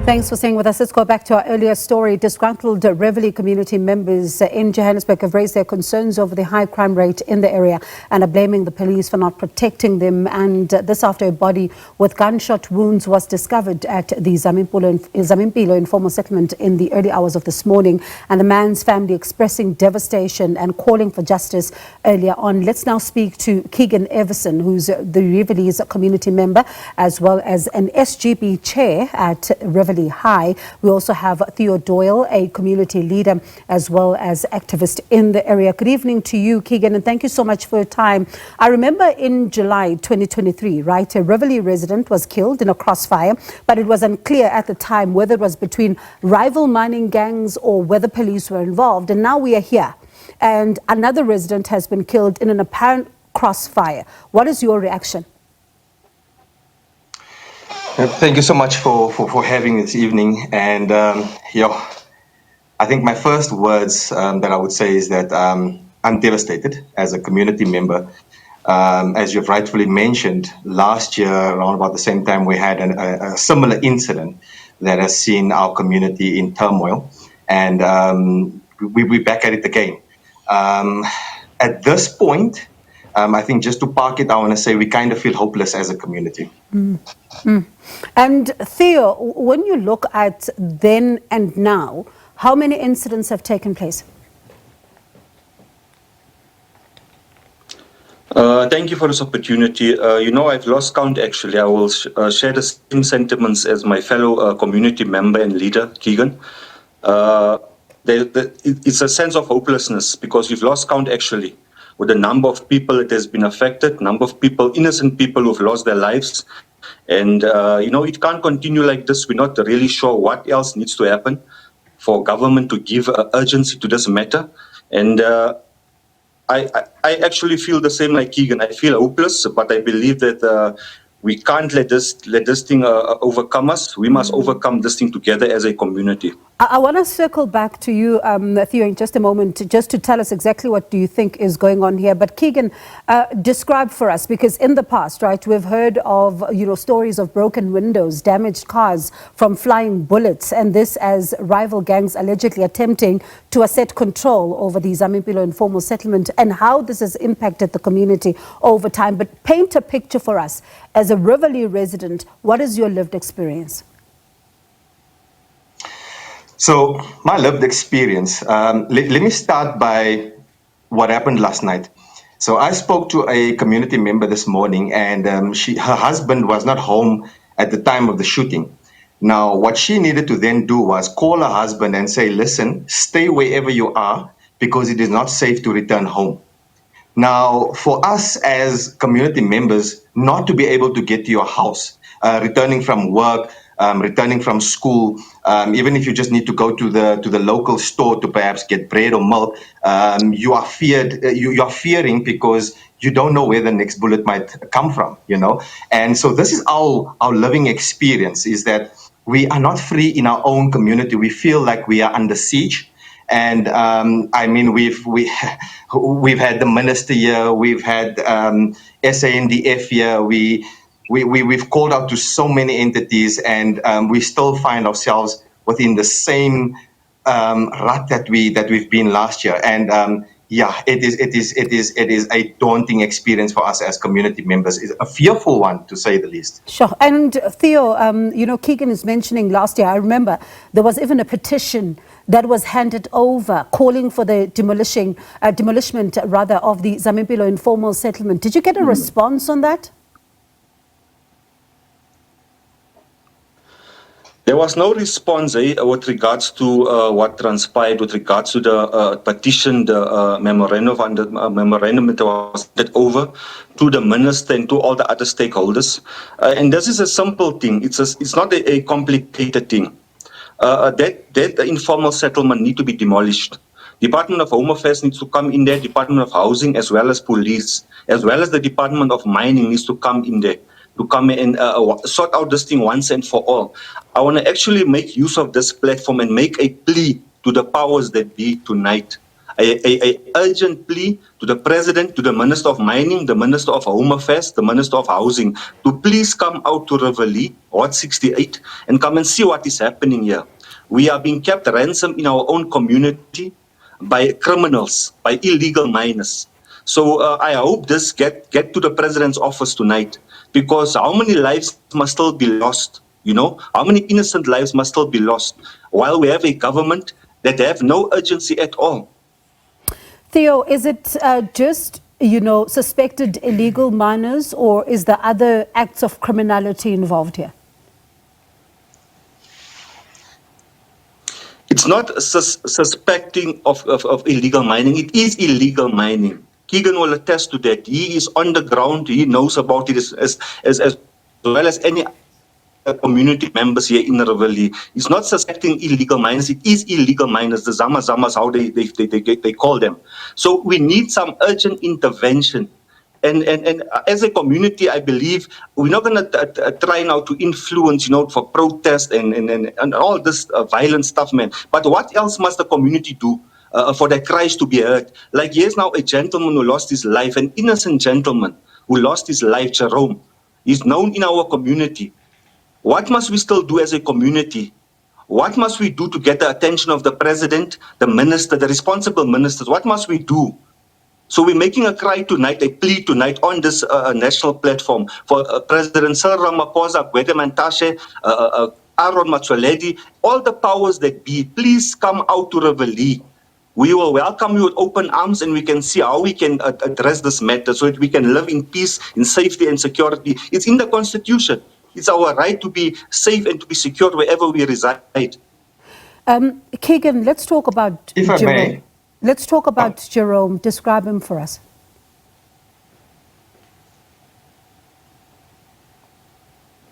Thanks for staying with us. Let's go back to our earlier story. Disgruntled Riverlea community members in Johannesburg have raised their concerns over the high crime rate in the area and are blaming the police for not protecting them. And this after a body with gunshot wounds was discovered at the Zamimpilo Informal Settlement in the early hours of this morning. And the man's family expressing devastation and calling for justice earlier on. Let's now speak to Keagan Eversen, who's the Riverlea's community member, as well as an SGB chair at Riverlea High. We also have Theo Doyle, a community leader as well as activist in the area. Good evening to you, Keagan, and thank you so much for your time. I remember in July 2023, right, a Riverlea resident was killed in a crossfire, but it was unclear at the time whether it was between rival mining gangs or whether police were involved. And now we are here, and another resident has been killed in an apparent crossfire. What is your reaction? Thank you so much for having me this evening. And I think my first words that I would say is that I'm devastated as a community member. As you've rightfully mentioned, last year, around about the same time, we had a similar incident that has seen our community in turmoil. And we're back at it again. At this point, I think just to park it, I want to say we kind of feel hopeless as a community. And Theo, when you look at then and now, how many incidents have taken place? Thank you for this opportunity. I've lost count actually. I will share the same sentiments as my fellow community member and leader, Keagan. It's a sense of hopelessness because we've lost count actually with the number of people that has been affected, number of people, innocent people who've lost their lives. And, it can't continue like this. We're not really sure what else needs to happen for government to give urgency to this matter. And I actually feel the same like Keagan. I feel hopeless, but I believe that we can't let this thing overcome us. We must overcome this thing together as a community. I want to circle back to you, Theo, in just a moment, just to tell us exactly what do you think is going on here. But Keagan, describe for us, because in the past, right, we've heard of, stories of broken windows, damaged cars from flying bullets, and this as rival gangs allegedly attempting to assert control over the Zamimpilo Informal Settlement and how this has impacted the community over time. But paint a picture for us. As a Riverlea resident, what is your lived experience? So my lived experience, let me start by what happened last night. So I spoke to a community member this morning, and her husband was not home at the time of the shooting. Now, what she needed to then do was call her husband and say, listen, stay wherever you are because it is not safe to return home. Now, for us as community members, not to be able to get to your house, returning from work, returning from school, even if you just need to go to the local store to perhaps get bread or milk, you are fearing because you don't know where the next bullet might come from, And so this is our living experience, is that we are not free in our own community. We feel like we are under siege. And we've had the minister here, we've had SANDF here, we've called out to so many entities, and we still find ourselves within the same rut that we've been last year. And it is a daunting experience for us as community members. It's a fearful one, to say the least. Sure. And Theo, Keagan is mentioning last year, I remember there was even a petition that was handed over calling for the demolishment of the Zamimpilo Informal Settlement. Did you get a response on that? There was no response with regards to what transpired with regards to the petition, the memorandum that was handed over to the minister and to all the other stakeholders. And this is a simple thing. It's not a complicated thing. That informal settlement need to be demolished. Department of Home Affairs needs to come in there, Department of Housing, as well as police, as well as the Department of Mining needs to come in there to come and sort out this thing once and for all. I want to actually make use of this platform and make a plea to the powers that be tonight. a urgent plea to the President, to the Minister of Mining, the Minister of Home Affairs, the Minister of Housing, to please come out to Riverlea, Ward 68, and come and see what is happening here. We are being kept ransom in our own community by criminals, by illegal miners. So I hope this get to the President's office tonight, because how many lives must still be lost? You know, how many innocent lives must still be lost while we have a government that have no urgency at all? Theo, is it just, suspected illegal miners, or is there other acts of criminality involved here? It's not suspecting of illegal mining. It is illegal mining. Keagan will attest to that. He is on the ground. He knows about it as well as any community members here in Riverlea. It's not suspecting illegal miners. It is illegal miners, the Zama-Zamas, how they call them. So we need some urgent intervention. And as a community, I believe we're not going to try now to influence, for protest and all this violent stuff, man. But what else must the community do for their cries to be heard? Like, here's now a gentleman who lost his life, an innocent gentleman who lost his life, Jerome. He's known in our community. What must we still do as a community? What must we do to get the attention of the President, the Minister, the responsible ministers? What must we do? So we're making a cry tonight, a plea tonight on this national platform for President Cyril Ramaphosa, Gwede Mantashe, Aaron Matsoaledi, all the powers that be. Please come out to Riverlea. We will welcome you with open arms, and we can see how we can address this matter so that we can live in peace, in safety and security. It's in the Constitution. It's our right to be safe and to be secure wherever we reside. Keagan, let's talk about If I Jerome. may. Let's talk about Jerome. Describe him for us.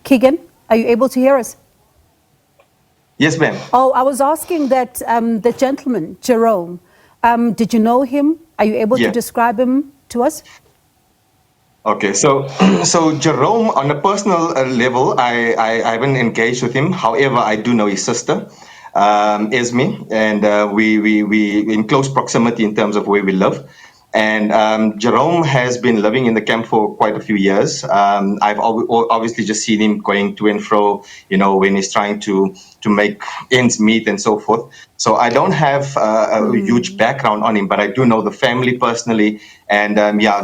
Keagan, are you able to hear us? Yes, ma'am. Oh, I was asking that the gentleman, Jerome, did you know him? Are you able to describe him to us? Okay, so Jerome, on a personal level, I haven't engaged with him. However, I do know his sister, Esme, and we in close proximity in terms of where we live. And Jerome has been living in the camp for quite a few years. I've obviously just seen him going to and fro, when he's trying to make ends meet and so forth. So I don't have a huge background on him, but I do know the family personally. And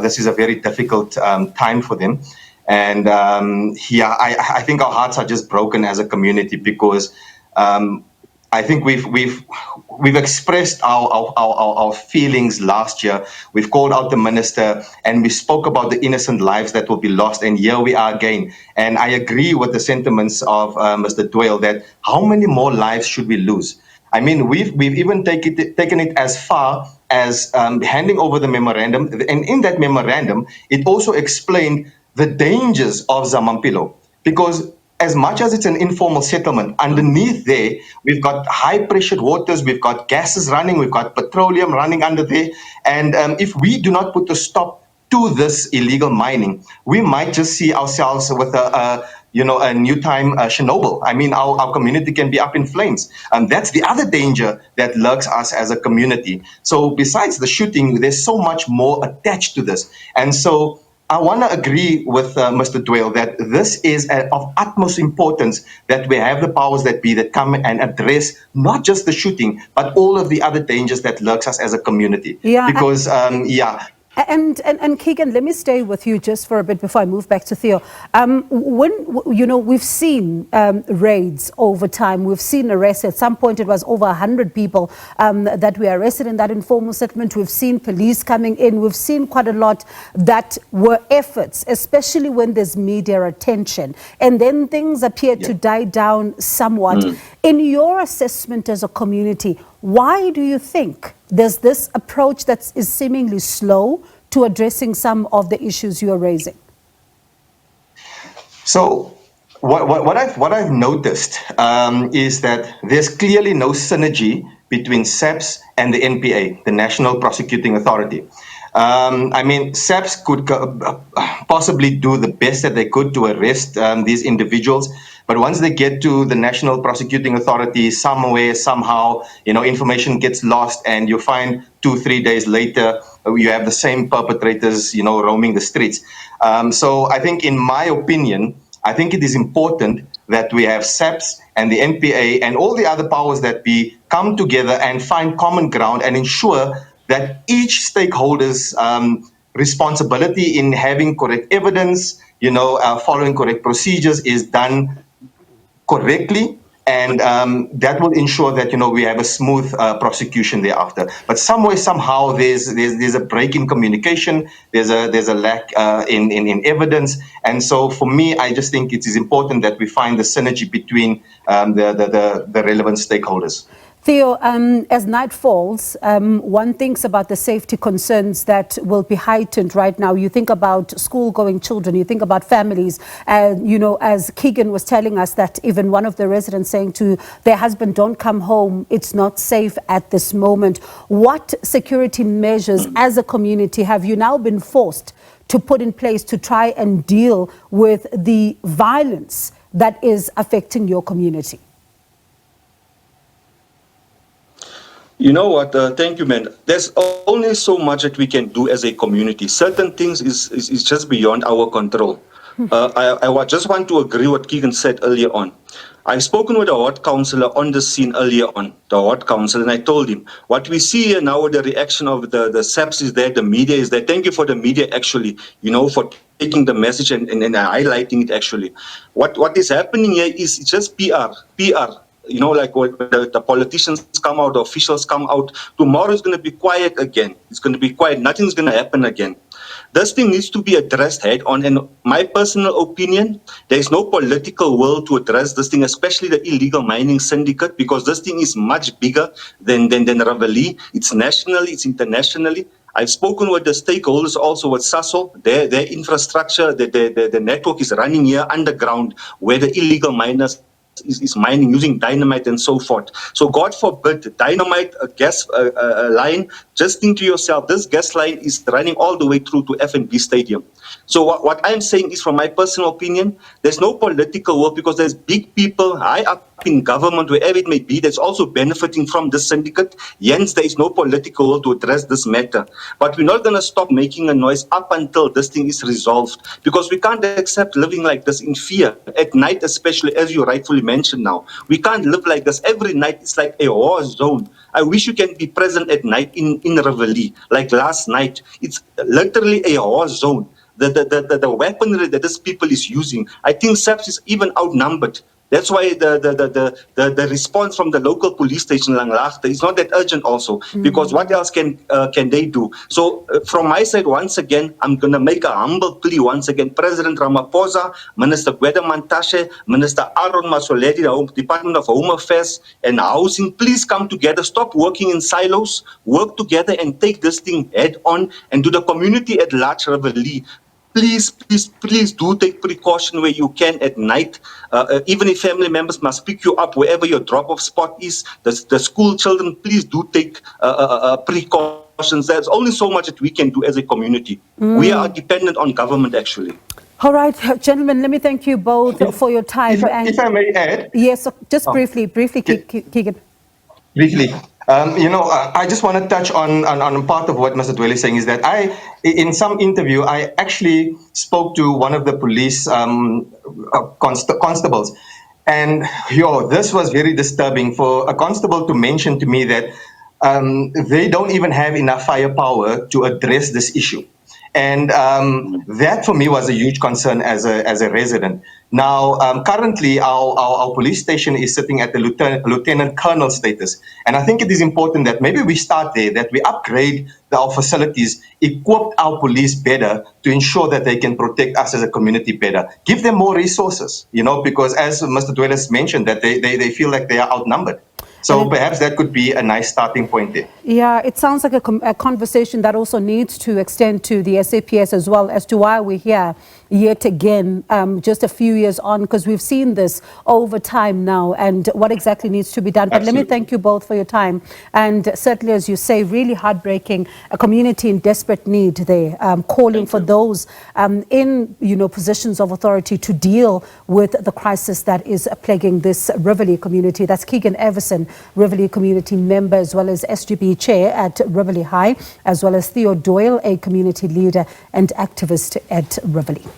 this is a very difficult time for them. And I think our hearts are just broken as a community because I think we've expressed our feelings last year. We've called out the minister and we spoke about the innocent lives that will be lost. And here we are again. And I agree with the sentiments of Mr. Doyle that how many more lives should we lose? I mean, we've even taken it as far as handing over the memorandum. And in that memorandum, it also explained the dangers of Zamimpilo, because as much as it's an informal settlement, underneath there, we've got high-pressured waters, we've got gases running, we've got petroleum running under there. And if we do not put a stop to this illegal mining, we might just see ourselves with a new time Chernobyl. I mean, our community can be up in flames. And that's the other danger that lurks us as a community. So besides the shooting, there's so much more attached to this. And so I want to agree with Mr. Doyle that this is of utmost importance that we have the powers that be that come and address not just the shooting, but all of the other dangers that lurks us as a community. Yeah, because, And Keagan, let me stay with you just for a bit before I move back to Theo. We've seen raids over time. We've seen arrests. At some point, it was over 100 people that were arrested in that informal settlement. We've seen police coming in. We've seen quite a lot that were efforts, especially when there's media attention. And then things appear to die down somewhat. In your assessment as a community, why do you think there's this approach that is seemingly slow to addressing some of the issues you're raising? So what I've noticed is that there's clearly no synergy between SAPS and the NPA, the National Prosecuting Authority. I mean, SAPS could possibly do the best that they could to arrest these individuals, But once they get to the National Prosecuting Authority, somewhere, somehow, information gets lost, and you find 2-3 days later, you have the same perpetrators, roaming the streets. So I think, in my opinion, I think it is important that we have SAPS and the NPA and all the other powers that be come together and find common ground and ensure that each stakeholder's responsibility in having correct evidence, following correct procedures is done correctly, and that will ensure that we have a smooth prosecution thereafter. But some way, somehow, there's a break in communication. There's a lack in evidence, and so for me, I just think it is important that we find the synergy between the relevant stakeholders. Theo, as night falls, one thinks about the safety concerns that will be heightened right now. You think about school-going children, you think about families. And, as Keagan was telling us, that even one of the residents saying to their husband, don't come home, it's not safe at this moment. What security measures as a community have you now been forced to put in place to try and deal with the violence that is affecting your community? You know what? Thank you, man. There's only so much that we can do as a community. Certain things is just beyond our control. I just want to agree what Keagan said earlier on. I've spoken with a ward councillor on the scene earlier on, the ward council, and I told him, what we see here now, the reaction of the SAPS is there, the media is there. Thank you for the media, actually, for taking the message and highlighting it, actually. What is happening here is just PR. Like when the politicians come out, the officials come out, tomorrow is going to be quiet again. It's going to be quiet. Nothing's going to happen again. This thing needs to be addressed head on. And my personal opinion, there is no political will to address this thing, especially the illegal mining syndicate, because this thing is much bigger than Riverlea. It's nationally, it's internationally. I've spoken with the stakeholders also with Sasol. Their infrastructure, the network is running here underground where the illegal miners is mining using dynamite and so forth. So God forbid, dynamite, a gas line, just think to yourself, this gas line is running all the way through to F&B Stadium. So what I'm saying is, from my personal opinion, there's no political will, because there's big people high up in government, wherever it may be, that's also benefiting from this syndicate. Hence, there is no political will to address this matter. But we're not going to stop making a noise up until this thing is resolved, because we can't accept living like this in fear. At night, especially, as you rightfully mentioned now, we can't live like this. Every night, it's like a war zone. I wish you can be present at night in Riverlea. Like last night, it's literally a war zone. The weaponry that this people is using, I think SAPS is even outnumbered. That's why the response from the local police station Langlaagte is not that urgent also, because what else can they do? So from my side, once again, I'm going to make a humble plea once again. President Ramaphosa, Minister Gwede Mantashe, Minister Aaron Masoledi, the Department of Home Affairs and Housing, please come together. Stop working in silos. Work together and take this thing head on, and to the community at large, Riverlea, please do take precaution where you can at night. Even if family members must pick you up wherever your drop-off spot is, the school children, please do take precautions. There's only so much that we can do as a community. We are dependent on government, actually. All right, gentlemen, let me thank you both for your time. If I may add. Yes, just briefly, Keagan. Briefly. I just want to touch on part of what Mr. Doyle is saying, is that in some interview, I actually spoke to one of the police constables. And this was very disturbing for a constable to mention to me that they don't even have enough firepower to address this issue. And that for me was a huge concern as a resident. Now, currently, our police station is sitting at the lieutenant colonel status. And I think it is important that maybe we start there, that we upgrade our facilities, equip our police better to ensure that they can protect us as a community better. Give them more resources, because as Mr. Doyle has mentioned, that they feel like they are outnumbered. So perhaps that could be a nice starting point there. Yeah, it sounds like a conversation that also needs to extend to the SAPS as well, as to why we're here yet again, just a few years on, because we've seen this over time now, and what exactly needs to be done. But Absolutely. let me thank you both for your time. And certainly, as you say, really heartbreaking, a community in desperate need there, calling for those in positions of authority to deal with the crisis that is plaguing this Riverlea community. That's Keagan Eversen, Riverlea community member, as well as SGB chair at Riverlea High, as well as Theo Doyle, a community leader and activist at Riverlea.